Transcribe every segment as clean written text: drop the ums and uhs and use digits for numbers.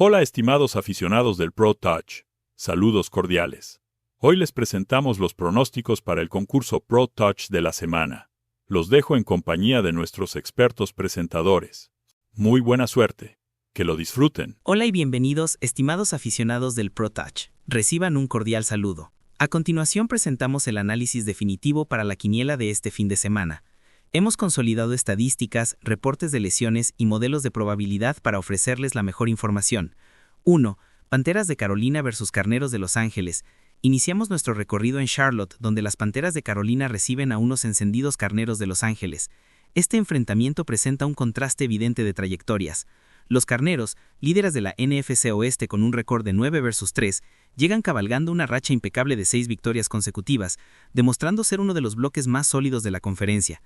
Hola estimados aficionados del Pro Touch, saludos cordiales. Hoy les presentamos los pronósticos para el concurso Pro Touch de la semana. Los dejo en compañía de nuestros expertos presentadores. Muy buena suerte. Que lo disfruten. Hola y bienvenidos, estimados aficionados del Pro Touch. Reciban un cordial saludo. A continuación presentamos el análisis definitivo para la quiniela de este fin de semana. Hemos consolidado estadísticas, reportes de lesiones y modelos de probabilidad para ofrecerles la mejor información. 1. Panteras de Carolina versus Carneros de Los Ángeles. Iniciamos nuestro recorrido en Charlotte, donde las Panteras de Carolina reciben a unos encendidos Carneros de Los Ángeles. Este enfrentamiento presenta un contraste evidente de trayectorias. Los Carneros, líderes de la NFC Oeste con un récord de 9 versus 3, llegan cabalgando una racha impecable de 6 victorias consecutivas, demostrando ser uno de los bloques más sólidos de la conferencia.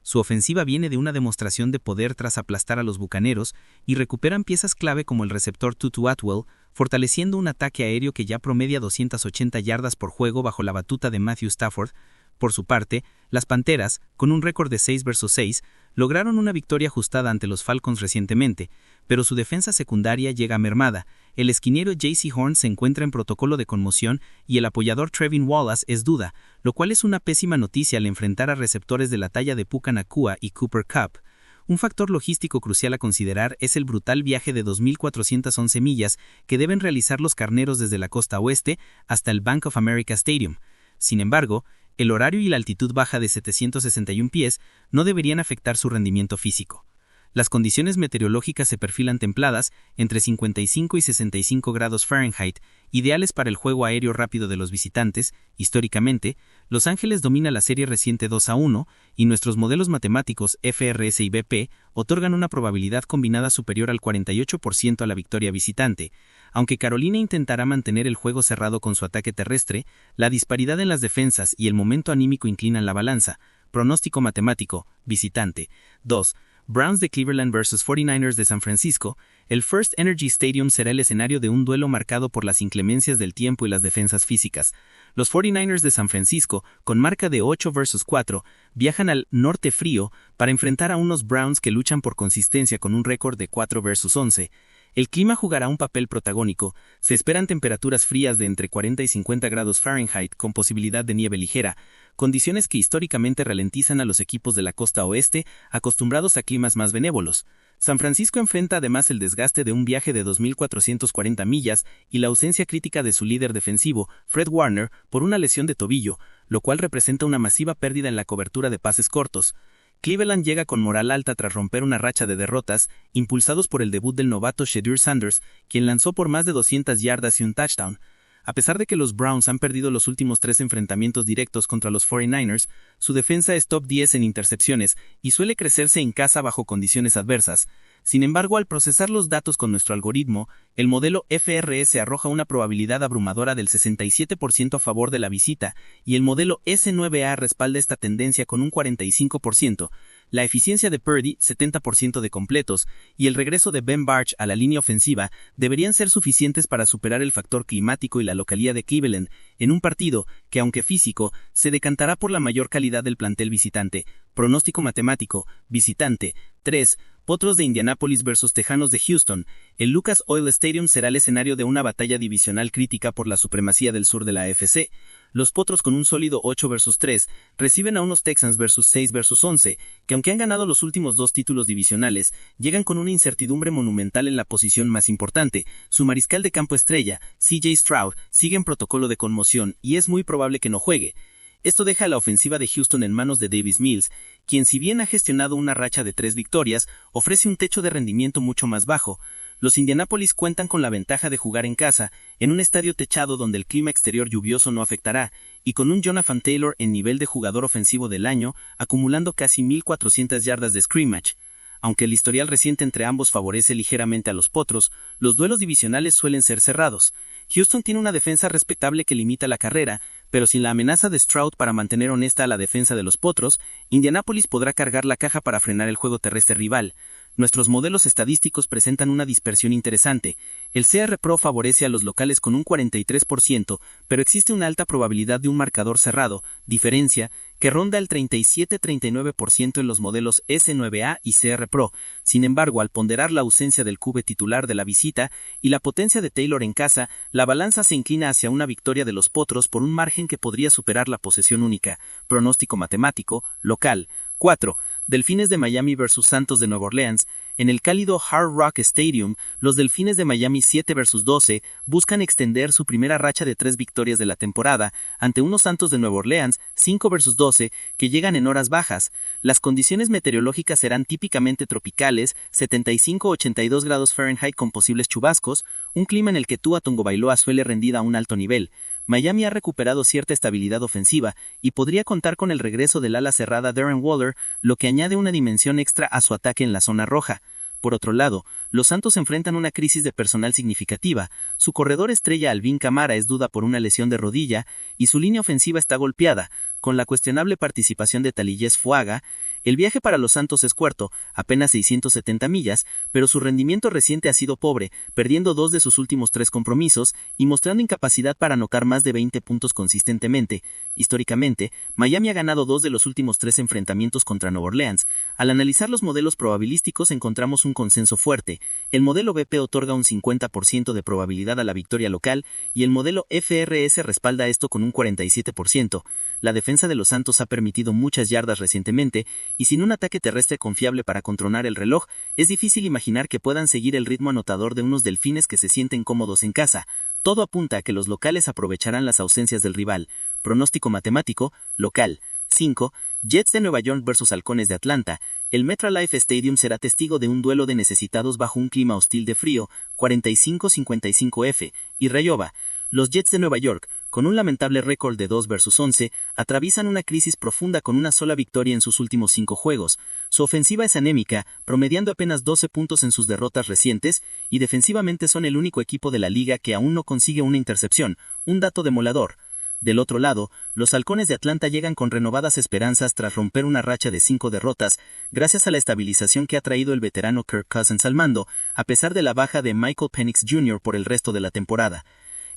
Su ofensiva viene de una demostración de poder tras aplastar a los Bucaneros y recuperan piezas clave como el receptor Tutu Atwell, fortaleciendo un ataque aéreo que ya promedia 280 yardas por juego bajo la batuta de Matthew Stafford. Por su parte, las Panteras, con un récord de 6 versus 6, lograron una victoria ajustada ante los Falcons recientemente, pero su defensa secundaria llega mermada. El esquinero J.C. Horn se encuentra en protocolo de conmoción y el apoyador Trevin Wallace es duda, lo cual es una pésima noticia al enfrentar a receptores de la talla de Puka Nacua y Cooper Kupp. Un factor logístico crucial a considerar es el brutal viaje de 2.411 millas que deben realizar los Carneros desde la costa oeste hasta el Bank of America Stadium. Sin embargo, el horario y la altitud baja de 761 pies no deberían afectar su rendimiento físico. Las condiciones meteorológicas se perfilan templadas, entre 55 y 65 grados Fahrenheit, ideales para el juego aéreo rápido de los visitantes. Históricamente, Los Ángeles domina la serie reciente 2-1, y nuestros modelos matemáticos FRS y BP otorgan una probabilidad combinada superior al 48% a la victoria visitante. Aunque Carolina intentará mantener el juego cerrado con su ataque terrestre, la disparidad en las defensas y el momento anímico inclinan la balanza. Pronóstico matemático, visitante. 2. Browns de Cleveland vs 49ers de San Francisco. El First Energy Stadium será el escenario de un duelo marcado por las inclemencias del tiempo y las defensas físicas. Los 49ers de San Francisco, con marca de 8 vs 4, viajan al norte frío para enfrentar a unos Browns que luchan por consistencia con un récord de 4 vs 11. El clima jugará un papel protagónico. Se esperan temperaturas frías de entre 40 y 50 grados Fahrenheit con posibilidad de nieve ligera, condiciones que históricamente ralentizan a los equipos de la costa oeste acostumbrados a climas más benévolos. San Francisco enfrenta además el desgaste de un viaje de 2.440 millas y la ausencia crítica de su líder defensivo, Fred Warner, por una lesión de tobillo, lo cual representa una masiva pérdida en la cobertura de pases cortos. Cleveland llega con moral alta tras romper una racha de derrotas, impulsados por el debut del novato Shedeur Sanders, quien lanzó por más de 200 yardas y un touchdown. A pesar de que los Browns han perdido los últimos 3 enfrentamientos directos contra los 49ers, su defensa es top 10 en intercepciones y suele crecerse en casa bajo condiciones adversas. Sin embargo, al procesar los datos con nuestro algoritmo, el modelo FRS arroja una probabilidad abrumadora del 67% a favor de la visita, y el modelo S9A respalda esta tendencia con un 45%. La eficiencia de Purdy, 70% de completos, y el regreso de Ben Bartch a la línea ofensiva deberían ser suficientes para superar el factor climático y la localía de Cleveland, en un partido que, aunque físico, se decantará por la mayor calidad del plantel visitante. Pronóstico matemático, visitante. 3. Potros de Indianápolis vs Tejanos de Houston. El Lucas Oil Stadium será el escenario de una batalla divisional crítica por la supremacía del sur de la AFC. Los Potros, con un sólido 8 vs 3, reciben a unos Texans vs 6 vs 11, que aunque han ganado los últimos 2 títulos divisionales, llegan con una incertidumbre monumental en la posición más importante. Su mariscal de campo estrella, C.J. Stroud, sigue en protocolo de conmoción y es muy probable que no juegue. Esto deja a la ofensiva de Houston en manos de Davis Mills, quien, si bien ha gestionado una racha de 3 victorias, ofrece un techo de rendimiento mucho más bajo. Los Indianapolis cuentan con la ventaja de jugar en casa, en un estadio techado donde el clima exterior lluvioso no afectará, y con un Jonathan Taylor en nivel de jugador ofensivo del año, acumulando casi 1.400 yardas de scrimmage. Aunque el historial reciente entre ambos favorece ligeramente a los Potros, los duelos divisionales suelen ser cerrados. Houston tiene una defensa respetable que limita la carrera, pero sin la amenaza de Stroud para mantener honesta a la defensa de los Potros, Indianapolis podrá cargar la caja para frenar el juego terrestre rival. Nuestros modelos estadísticos presentan una dispersión interesante. El CR Pro favorece a los locales con un 43%, pero existe una alta probabilidad de un marcador cerrado, diferencia que ronda el 37-39% en los modelos S9A y CR Pro. Sin embargo, al ponderar la ausencia del QB titular de la visita y la potencia de Taylor en casa, la balanza se inclina hacia una victoria de los Potros por un margen que podría superar la posesión única. Pronóstico matemático, local. 4. Delfines de Miami vs Santos de Nueva Orleans. En el cálido Hard Rock Stadium, los Delfines de Miami 7 vs 12 buscan extender su primera racha de 3 victorias de la temporada ante unos Santos de Nueva Orleans 5 vs 12 que llegan en horas bajas. Las condiciones meteorológicas serán típicamente tropicales, 75-82 grados Fahrenheit con posibles chubascos, un clima en el que Tua Tagovailoa suele rendir a un alto nivel. Miami ha recuperado cierta estabilidad ofensiva y podría contar con el regreso del ala cerrada Darren Waller, lo que añade una dimensión extra a su ataque en la zona roja. Por otro lado, los Santos enfrentan una crisis de personal significativa, su corredor estrella Alvin Kamara es duda por una lesión de rodilla y su línea ofensiva está golpeada, con la cuestionable participación de Taliyes Fuaga. El viaje para los Santos es corto, apenas 670 millas, pero su rendimiento reciente ha sido pobre, perdiendo 2 de sus últimos 3 compromisos y mostrando incapacidad para anotar más de 20 puntos consistentemente. Históricamente, Miami ha ganado 2 de los últimos 3 enfrentamientos contra Nueva Orleans. Al analizar los modelos probabilísticos encontramos un consenso fuerte. El modelo BP otorga un 50% de probabilidad a la victoria local y el modelo FRS respalda esto con un 47%. La defensa de los Santos ha permitido muchas yardas recientemente y sin un ataque terrestre confiable para controlar el reloj, es difícil imaginar que puedan seguir el ritmo anotador de unos Delfines que se sienten cómodos en casa. Todo apunta a que los locales aprovecharán las ausencias del rival. Pronóstico matemático, local. 5. Jets de Nueva York vs Halcones de Atlanta. El MetLife Stadium será testigo de un duelo de necesitados bajo un clima hostil de frío, 45-55 y Rayoba. Los Jets de Nueva York, con un lamentable récord de 2 vs 11, atraviesan una crisis profunda con una sola victoria en sus últimos 5 juegos. Su ofensiva es anémica, promediando apenas 12 puntos en sus derrotas recientes, y defensivamente son el único equipo de la liga que aún no consigue una intercepción, un dato demoledor. Del otro lado, los Halcones de Atlanta llegan con renovadas esperanzas tras romper una racha de 5 derrotas, gracias a la estabilización que ha traído el veterano Kirk Cousins al mando, a pesar de la baja de Michael Penix Jr. por el resto de la temporada.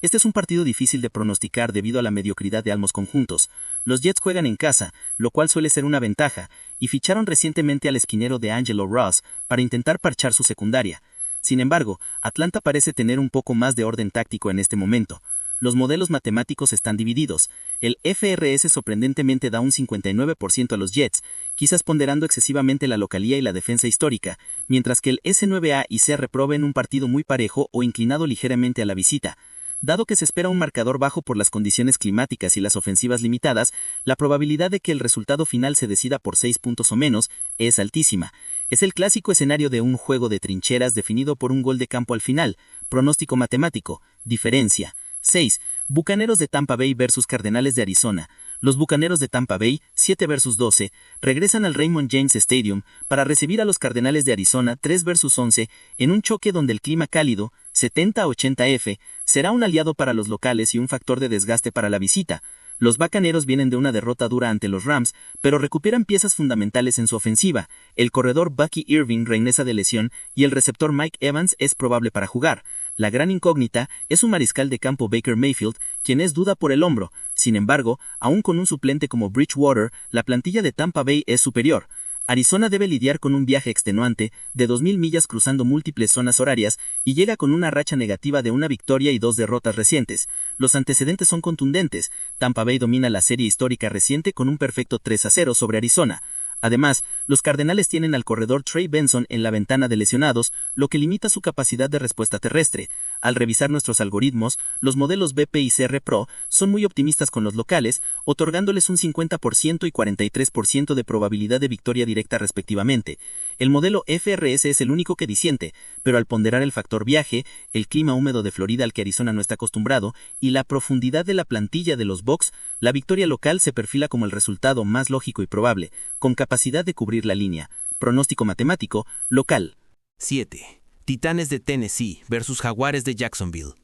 Este es un partido difícil de pronosticar debido a la mediocridad de ambos conjuntos. Los Jets juegan en casa, lo cual suele ser una ventaja, y ficharon recientemente al esquinero de Angelo Ross para intentar parchar su secundaria. Sin embargo, Atlanta parece tener un poco más de orden táctico en este momento. Los modelos matemáticos están divididos. El FRS sorprendentemente da un 59% a los Jets, quizás ponderando excesivamente la localía y la defensa histórica, mientras que el S9A y CR Pro ven un partido muy parejo o inclinado ligeramente a la visita. Dado que se espera un marcador bajo por las condiciones climáticas y las ofensivas limitadas, la probabilidad de que el resultado final se decida por 6 puntos o menos es altísima. Es el clásico escenario de un juego de trincheras definido por un gol de campo al final. Pronóstico matemático. Diferencia. 6. Bucaneros de Tampa Bay vs Cardenales de Arizona. Los Bucaneros de Tampa Bay, 7 vs 12, regresan al Raymond James Stadium para recibir a los Cardenales de Arizona 3 vs 11 en un choque donde el clima cálido, 70-80 será un aliado para los locales y un factor de desgaste para la visita. Los Bucaneros vienen de una derrota dura ante los Rams, pero recuperan piezas fundamentales en su ofensiva. El corredor Bucky Irving regresa de lesión y el receptor Mike Evans es probable para jugar. La gran incógnita es un mariscal de campo Baker Mayfield, quien es duda por el hombro. Sin embargo, aún con un suplente como Bridgewater, la plantilla de Tampa Bay es superior. Arizona debe lidiar con un viaje extenuante de 2.000 millas cruzando múltiples zonas horarias y llega con una racha negativa de una victoria y 2 derrotas recientes. Los antecedentes son contundentes. Tampa Bay domina la serie histórica reciente con un perfecto 3-0 sobre Arizona. Además, los Cardenales tienen al corredor Trey Benson en la ventana de lesionados, lo que limita su capacidad de respuesta terrestre. Al revisar nuestros algoritmos, los modelos BP y CR Pro son muy optimistas con los locales, otorgándoles un 50% y 43% de probabilidad de victoria directa respectivamente. El modelo FRS es el único que disiente, pero al ponderar el factor viaje, el clima húmedo de Florida al que Arizona no está acostumbrado y la profundidad de la plantilla de los Bucs, la victoria local se perfila como el resultado más lógico y probable, con capacidad de cubrir la línea. Pronóstico matemático, local. 7. Titanes de Tennessee vs Jaguares de Jacksonville.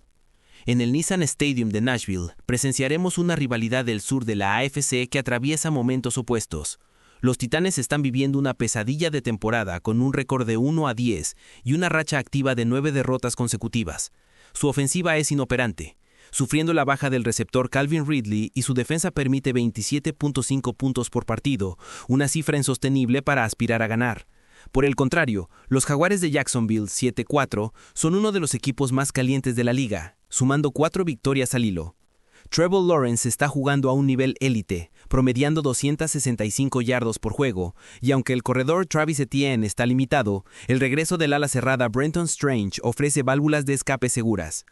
En el Nissan Stadium de Nashville presenciaremos una rivalidad del sur de la AFC que atraviesa momentos opuestos. Los Titanes están viviendo una pesadilla de temporada con un récord de 1-10 y una racha activa de 9 derrotas consecutivas. Su ofensiva es inoperante. sufriendo la baja del receptor Calvin Ridley, y su defensa permite 27.5 puntos por partido, una cifra insostenible para aspirar a ganar. Por el contrario, los Jaguares de Jacksonville 7-4 son uno de los equipos más calientes de la liga, sumando 4 victorias al hilo. Trevor Lawrence está jugando a un nivel élite, promediando 265 yardas por juego, y aunque el corredor Travis Etienne está limitado, el regreso del ala cerrada Brenton Strange ofrece válvulas de escape seguras.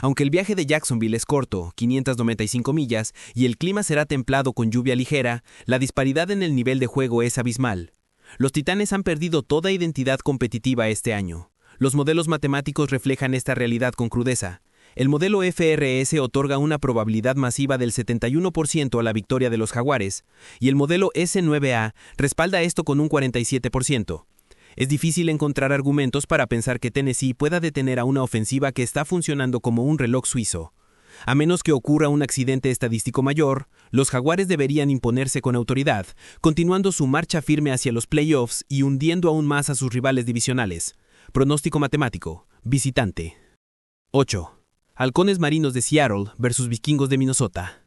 Aunque el viaje de Jacksonville es corto, 595 millas, y el clima será templado con lluvia ligera, la disparidad en el nivel de juego es abismal. Los Titanes han perdido toda identidad competitiva este año. Los modelos matemáticos reflejan esta realidad con crudeza. El modelo FRS otorga una probabilidad masiva del 71% a la victoria de los Jaguares, y el modelo S9A respalda esto con un 47%. Es difícil encontrar argumentos para pensar que Tennessee pueda detener a una ofensiva que está funcionando como un reloj suizo. A menos que ocurra un accidente estadístico mayor, los Jaguares deberían imponerse con autoridad, continuando su marcha firme hacia los playoffs y hundiendo aún más a sus rivales divisionales. Pronóstico matemático. Visitante. 8. Halcones Marinos de Seattle versus Vikingos de Minnesota.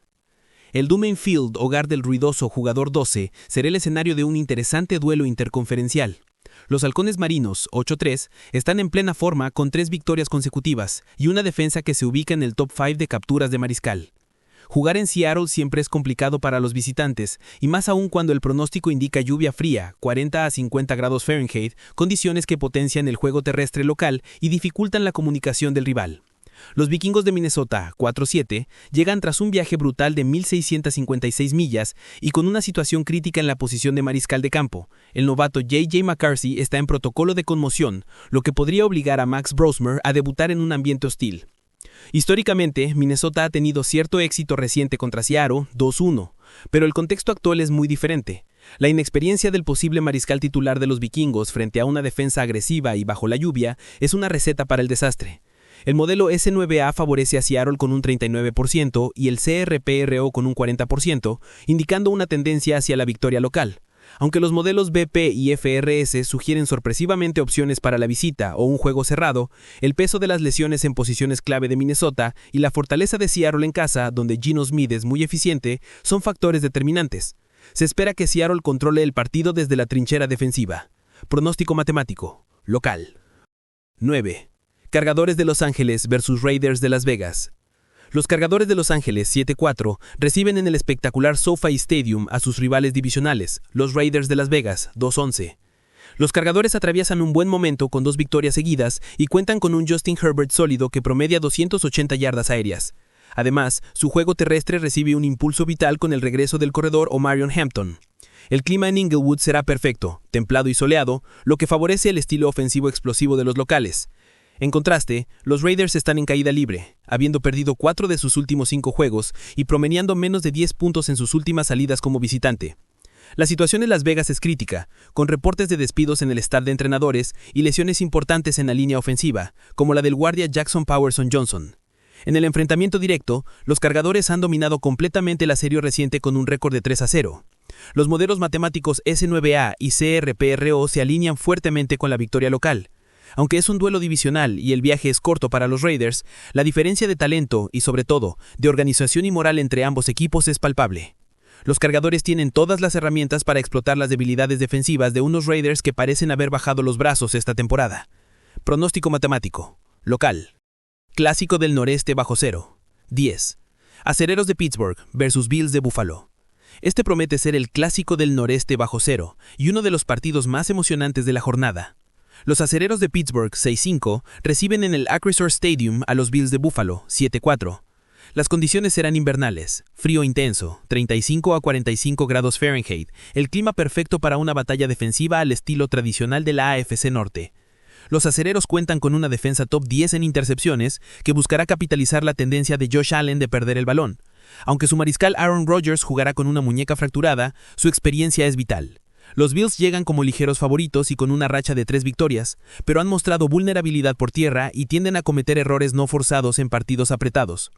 El Domain Field, hogar del ruidoso jugador 12, será el escenario de un interesante duelo interconferencial. Los Halcones Marinos, 8-3, están en plena forma con 3 victorias consecutivas y una defensa que se ubica en el top 5 de capturas de mariscal. Jugar en Seattle siempre es complicado para los visitantes, y más aún cuando el pronóstico indica lluvia fría, 40 a 50 grados Fahrenheit, condiciones que potencian el juego terrestre local y dificultan la comunicación del rival. Los Vikingos de Minnesota, 4-7, llegan tras un viaje brutal de 1.656 millas y con una situación crítica en la posición de mariscal de campo. El novato J.J. McCarthy está en protocolo de conmoción, lo que podría obligar a Max Brosmer a debutar en un ambiente hostil. Históricamente, Minnesota ha tenido cierto éxito reciente contra Seattle, 2-1, pero el contexto actual es muy diferente. La inexperiencia del posible mariscal titular de los Vikingos frente a una defensa agresiva y bajo la lluvia es una receta para el desastre. El modelo S9A favorece a Seattle con un 39% y el CRPRO con un 40%, indicando una tendencia hacia la victoria local. Aunque los modelos BP y FRS sugieren sorpresivamente opciones para la visita o un juego cerrado, el peso de las lesiones en posiciones clave de Minnesota y la fortaleza de Seattle en casa, donde Geno Smith es muy eficiente, son factores determinantes. Se espera que Seattle controle el partido desde la trinchera defensiva. Pronóstico matemático. Local. 9. Cargadores de Los Ángeles versus Raiders de Las Vegas. Los Cargadores de Los Ángeles 7-4 reciben en el espectacular SoFi Stadium a sus rivales divisionales, los Raiders de Las Vegas 2-11. Los Cargadores atraviesan un buen momento con 2 victorias seguidas y cuentan con un Justin Herbert sólido que promedia 280 yardas aéreas. Además, su juego terrestre recibe un impulso vital con el regreso del corredor Omarion Hampton. El clima en Inglewood será perfecto, templado y soleado, lo que favorece el estilo ofensivo explosivo de los locales. En contraste, los Raiders están en caída libre, habiendo perdido 4 de sus últimos 5 juegos y promediando menos de 10 puntos en sus últimas salidas como visitante. La situación en Las Vegas es crítica, con reportes de despidos en el staff de entrenadores y lesiones importantes en la línea ofensiva, como la del guardia Jackson Powerson Johnson. En el enfrentamiento directo, los Cargadores han dominado completamente la serie reciente con un récord de 3-0. Los modelos matemáticos S9A y CRPRO se alinean fuertemente con la victoria local. Aunque es un duelo divisional y el viaje es corto para los Raiders, la diferencia de talento y, sobre todo, de organización y moral entre ambos equipos es palpable. Los Cargadores tienen todas las herramientas para explotar las debilidades defensivas de unos Raiders que parecen haber bajado los brazos esta temporada. Pronóstico matemático. Local. Clásico del Noreste bajo cero. 10. Acereros de Pittsburgh versus Bills de Buffalo. Este promete ser el Clásico del Noreste bajo cero y uno de los partidos más emocionantes de la jornada. Los Acereros de Pittsburgh 6-5 reciben en el Acrisure Stadium a los Bills de Buffalo 7-4. Las condiciones serán invernales, frío intenso, 35 a 45 grados Fahrenheit, el clima perfecto para una batalla defensiva al estilo tradicional de la AFC Norte. Los Acereros cuentan con una defensa top 10 en intercepciones que buscará capitalizar la tendencia de Josh Allen de perder el balón. Aunque su mariscal Aaron Rodgers jugará con una muñeca fracturada, su experiencia es vital. Los Bills llegan como ligeros favoritos y con una racha de 3 victorias, pero han mostrado vulnerabilidad por tierra y tienden a cometer errores no forzados en partidos apretados.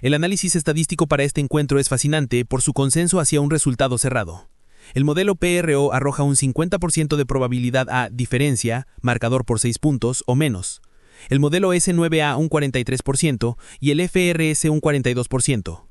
El análisis estadístico para este encuentro es fascinante por su consenso hacia un resultado cerrado. El modelo PRO arroja un 50% de probabilidad a diferencia, marcador por 6 puntos o menos. el modelo S9A un 43% y el FRS un 42%.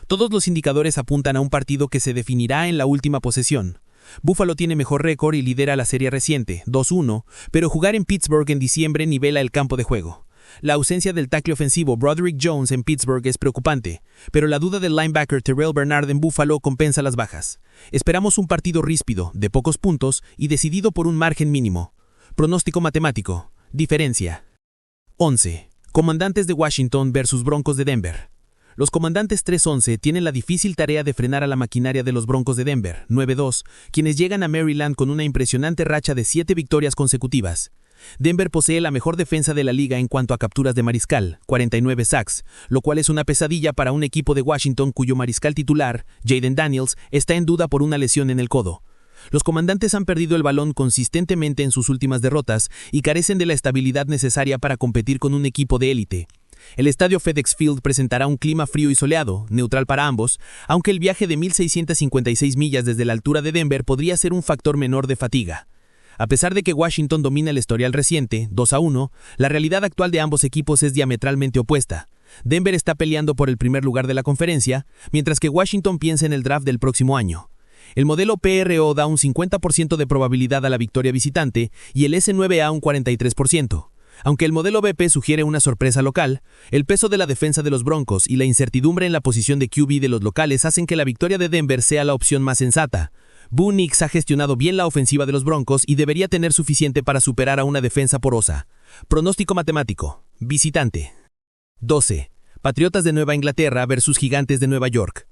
Todos los indicadores apuntan a un partido que se definirá en la última posesión. Buffalo tiene mejor récord y lidera la serie reciente, 2-1, pero jugar en Pittsburgh en diciembre nivela el campo de juego. La ausencia del tackle ofensivo Broderick Jones en Pittsburgh es preocupante, pero la duda del linebacker Terrell Bernard en Buffalo compensa las bajas. Esperamos un partido ríspido, de pocos puntos y decidido por un margen mínimo. Pronóstico matemático. Diferencia. 11. Comandantes de Washington versus Broncos de Denver. Los comandantes 3-11 tienen la difícil tarea de frenar a la maquinaria de los Broncos de Denver, 9-2, quienes llegan a Maryland con una impresionante racha de 7 victorias consecutivas. Denver posee la mejor defensa de la liga en cuanto a capturas de mariscal, 49 sacks, lo cual es una pesadilla para un equipo de Washington cuyo mariscal titular, Jaden Daniels, está en duda por una lesión en el codo. Los comandantes han perdido el balón consistentemente en sus últimas derrotas y carecen de la estabilidad necesaria para competir con un equipo de élite. El estadio FedEx Field presentará un clima frío y soleado, neutral para ambos, aunque el viaje de 1.656 millas desde la altura de Denver podría ser un factor menor de fatiga. A pesar de que Washington domina el historial reciente, 2-1, la realidad actual de ambos equipos es diametralmente opuesta. Denver está peleando por el primer lugar de la conferencia, mientras que Washington piensa en el draft del próximo año. El modelo PRO da un 50% de probabilidad a la victoria visitante y el S9A un 43%. Aunque el modelo BP sugiere una sorpresa local, el peso de la defensa de los Broncos y la incertidumbre en la posición de QB de los locales hacen que la victoria de Denver sea la opción más sensata. Bo Nix ha gestionado bien la ofensiva de los Broncos y debería tener suficiente para superar a una defensa porosa. Pronóstico matemático. Visitante. 12. Patriotas de Nueva Inglaterra versus Gigantes de Nueva York.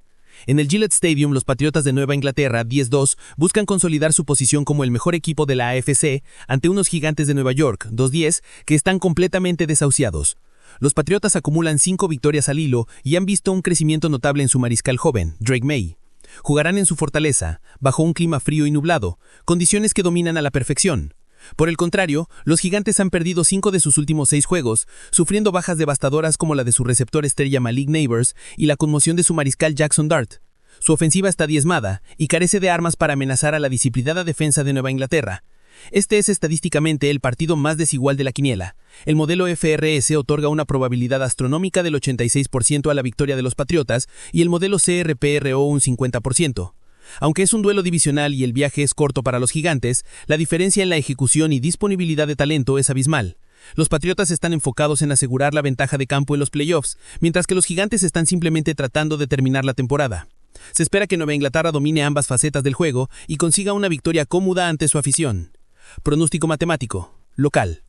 En el Gillette Stadium, los Patriotas de Nueva Inglaterra, 10-2, buscan consolidar su posición como el mejor equipo de la AFC ante unos Gigantes de Nueva York, 2-10, que están completamente desahuciados. Los Patriotas acumulan 5 victorias al hilo y han visto un crecimiento notable en su mariscal joven, Drake May. Jugarán en su fortaleza, bajo un clima frío y nublado, condiciones que dominan a la perfección. Por el contrario, los Gigantes han perdido 5 de sus últimos 6 juegos, sufriendo bajas devastadoras como la de su receptor estrella Malik Neighbors y la conmoción de su mariscal Jackson Dart. Su ofensiva está diezmada y carece de armas para amenazar a la disciplinada defensa de Nueva Inglaterra. Este es estadísticamente el partido más desigual de la quiniela. El modelo FRS otorga una probabilidad astronómica del 86% a la victoria de los Patriotas y el modelo CRPRO un 50%. Aunque es un duelo divisional y el viaje es corto para los Gigantes, la diferencia en la ejecución y disponibilidad de talento es abismal. Los Patriotas están enfocados en asegurar la ventaja de campo en los playoffs, mientras que los Gigantes están simplemente tratando de terminar la temporada. Se espera que Nueva Inglaterra domine ambas facetas del juego y consiga una victoria cómoda ante su afición. Pronóstico matemático. Local.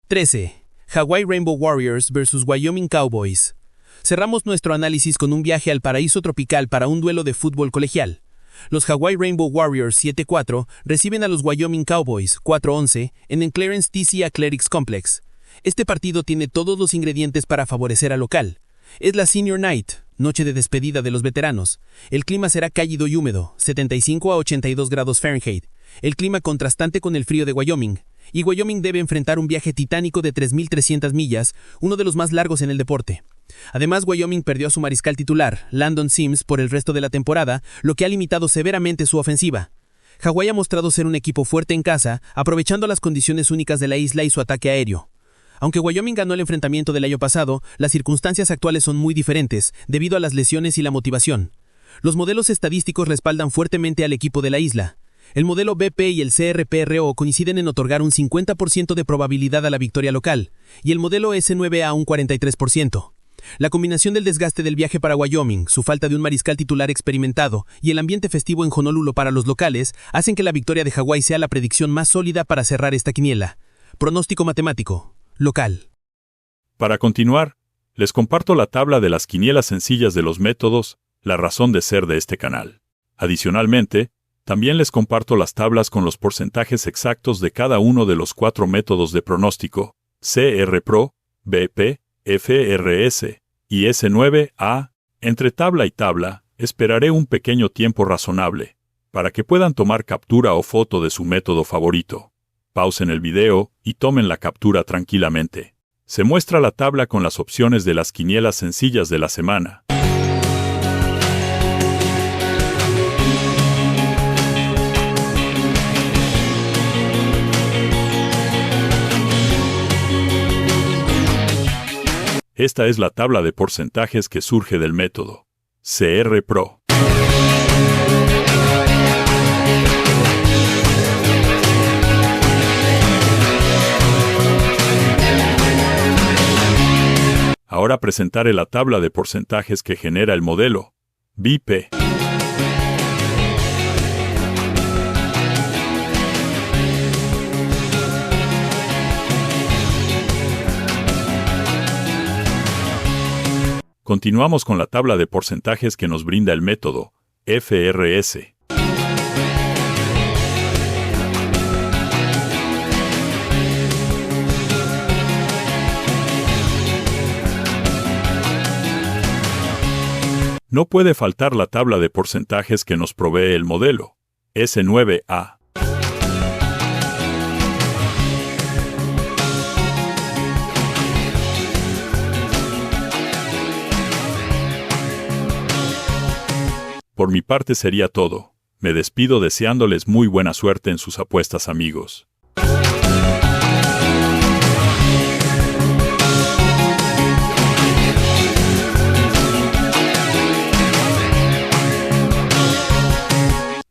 13. Hawaii Rainbow Warriors versus Wyoming Cowboys. Cerramos nuestro análisis con un viaje al paraíso tropical para un duelo de fútbol colegial. Los Hawaii Rainbow Warriors 7-4 reciben a los Wyoming Cowboys 4-11 en el Clarence TC Athletics Complex. Este partido tiene todos los ingredientes para favorecer al local. Es la Senior Night, noche de despedida de los veteranos. El clima será cálido y húmedo, 75 a 82 grados Fahrenheit. El clima contrastante con el frío de Wyoming. Y Wyoming debe enfrentar un viaje titánico de 3.300 millas, uno de los más largos en el deporte. Además, Wyoming perdió a su mariscal titular, Landon Sims, por el resto de la temporada, lo que ha limitado severamente su ofensiva. Hawái ha mostrado ser un equipo fuerte en casa, aprovechando las condiciones únicas de la isla y su ataque aéreo. Aunque Wyoming ganó el enfrentamiento del año pasado, las circunstancias actuales son muy diferentes, debido a las lesiones y la motivación. Los modelos estadísticos respaldan fuertemente al equipo de la isla. El modelo BP y el CRPRO coinciden en otorgar un 50% de probabilidad a la victoria local, y el modelo S9A un 43%. La combinación del desgaste del viaje para Wyoming, su falta de un mariscal titular experimentado y el ambiente festivo en Honolulu para los locales hacen que la victoria de Hawái sea la predicción más sólida para cerrar esta quiniela. Pronóstico matemático. Local. Para continuar, les comparto la tabla de las quinielas sencillas de los métodos, la razón de ser de este canal. Adicionalmente, también les comparto las tablas con los porcentajes exactos de cada uno de los 4 métodos de pronóstico, CRPRO, BP, FRS y S9A. Entre tabla y tabla, esperaré un pequeño tiempo razonable, para que puedan tomar captura o foto de su método favorito. Pausen el video y tomen la captura tranquilamente. Se muestra la tabla con las opciones de las quinielas sencillas de la semana. Esta es la tabla de porcentajes que surge del método CR Pro. Ahora presentaré la tabla de porcentajes que genera el modelo BIP. Continuamos con la tabla de porcentajes que nos brinda el método FRS. No puede faltar la tabla de porcentajes que nos provee el modelo S9A. Por mi parte sería todo. Me despido deseándoles muy buena suerte en sus apuestas, amigos.